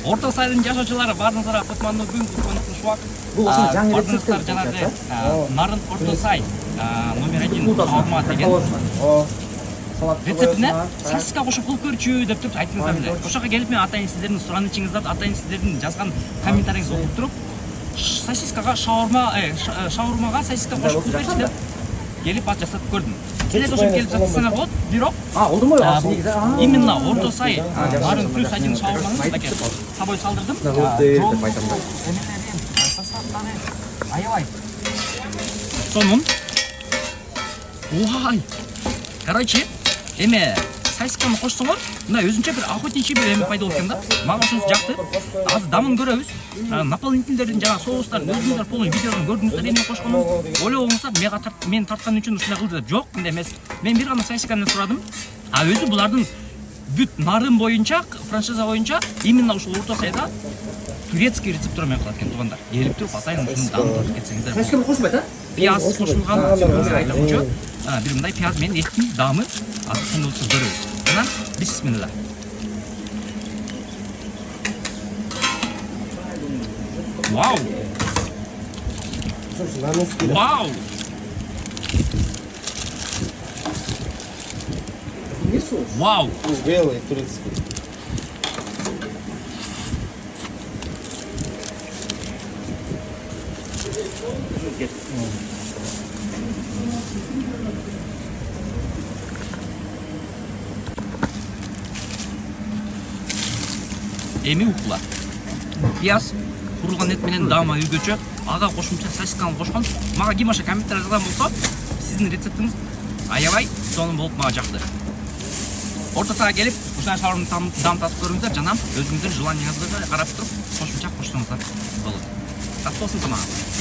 Орто сайдын жашоочулары баарыңыздарга кутмандуу күн, кутмандуу шубак. Бул ошо жаңы рецепт. Баарыңыздар жанагы нарын орто сай номер 1 шаурма деген рецептине сосиска кошуп кылып көрчү деп туруп айттыңыздар эле. Ошого келип мен атайын сиздердин суранычыңыздарды, атайын сиздердин жазган комментарийиңизди окуп туруп, сосискага шаурмага сосиска кошуп кылып берчи деп келип ат жасатып көрдүм. Силер ошо келип жасасаңар болот, бирок Олдумбу негизи? именно орто сай нарын плюс 1 шаурманы мынакей собой салдырдым. Составтары аябай. Сонун. Ой. Короче, эме сосисканы кошсоңор, мына өзүнчө бир охотничий бир эме пайда болот экен да. Мага ошонусу жакты. Азыр дамын көрөбүз. Наполнительдердин жана соустарын өзүңүздөр полный видеодон көрдүңүздөр эмне кошконун. Ойлобоңуздар, мен тарткан үчүн ушундай кылды деп. Жок, мындай эмес. Мен бир гана сосисканы сурадым. Өзү булардын бүт нарын боюнча, франшиза боюнча именно ушул орто сайда турецкий рецептур менен кылат экен туугандар. Келип туруп атайын ушуну дамытып кетсеңиздер. Сосиска кошулбайт, а? Пияз кошулган, айлагучу. Бир мындай пияз менен эттин дамы кандайсы көрөбүз. Анан бисмилла. Вау! Вау! Вау! Белый турецкий. Эми укула. Пияз, курулган эт менен дама үйгөчө, ага кошумча сосисканы кошкон. Мага ким ошо комментарий жазган болсо, сиздин рецептиңиз аябай сонун болуп мага жакты. Ортосага келип, ушундай шаурманы дам татып көрүңүздөр, жанам, өзүңүздүн желаниеңизге карап туруп, кошумча кошсоңуздар болот. Таттуу болсун тамагыңыз.